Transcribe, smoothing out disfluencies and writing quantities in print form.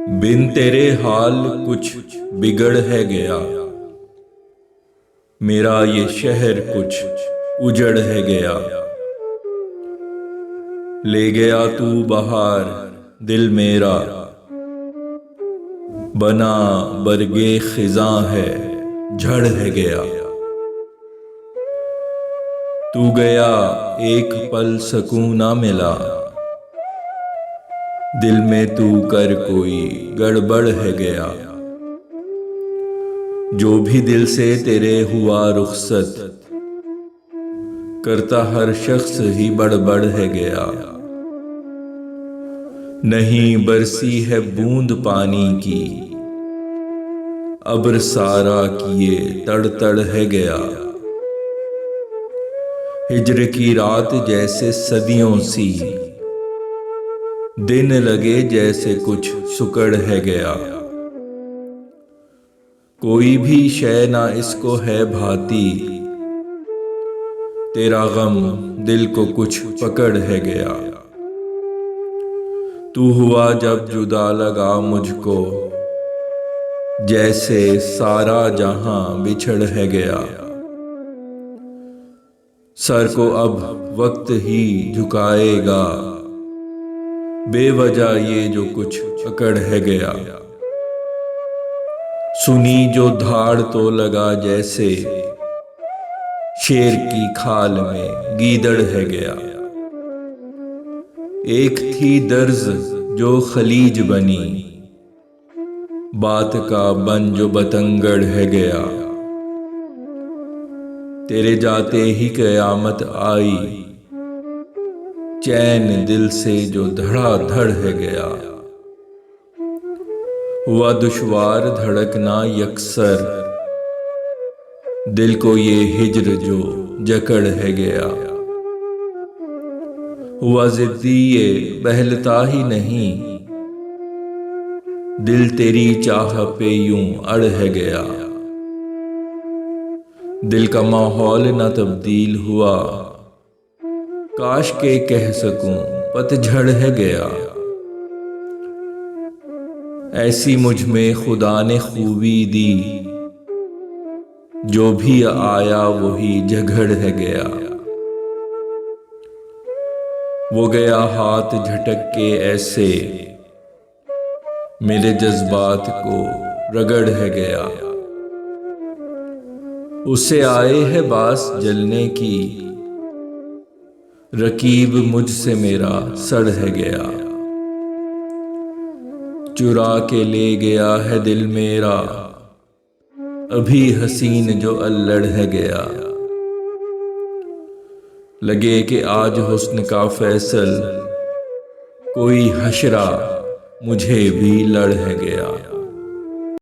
बिन तेरे हाल कुछ बिगड़ है गया, मेरा ये शहर कुछ उजड़ है गया। ले गया तू बहार दिल मेरा, बना बरगे खिजां है झड़ है गया। तू गया एक पल सकून ना मिला, दिल में तू कर कोई गड़बड़ है गया। जो भी दिल से तेरे हुआ रुखसत, करता हर शख्स ही बड़बड़ है गया। नहीं बरसी है बूंद पानी की, अब्र सारा किए तड़ तड़ है गया। हिज्र की रात जैसे सदियों सी, दिन लगे जैसे कुछ सुकड़ है गया। कोई भी शय ना इसको है भाती, तेरा गम दिल को कुछ पकड़ है गया। तू हुआ जब जुदा लगा मुझको, जैसे सारा जहां बिछड़ है गया। सर को अब वक्त ही झुकाएगा, बेवजह ये जो कुछ अकड़ है गया। सुनी जो धाड़ तो लगा जैसे शेर की खाल में गीदड़ है गया। एक थी दर्ज जो खलीज बनी, बात का बन जो बतंगड़ है गया। तेरे जाते ही कयामत आई, चैन दिल से जो धड़ाधड़ है गया। हुआ दुश्वार धड़कना यकसर, दिल को ये हिज्र जो जकड़ है गया। हुआ जिद्दी ये बहलता ही नहीं, दिल तेरी चाह पे यूं अड़ है गया। दिल का माहौल न तब्दील हुआ, काश के कह सकूं पतझड़ है गया। ऐसी मुझ में खुदा ने खूबी दी, जो भी आया वही झगड़ है गया। वो गया हाथ झटक के ऐसे, मेरे जज्बात को रगड़ है गया। उसे आए है बास जलने की, रकीब मुझसे मेरा सड़ है गया। चुरा के ले गया है दिल मेरा, अभी हसीन जो अल्लड़ है गया। लगे कि आज हुस्न का फैसल, कोई हशरा मुझे भी लड़ है गया।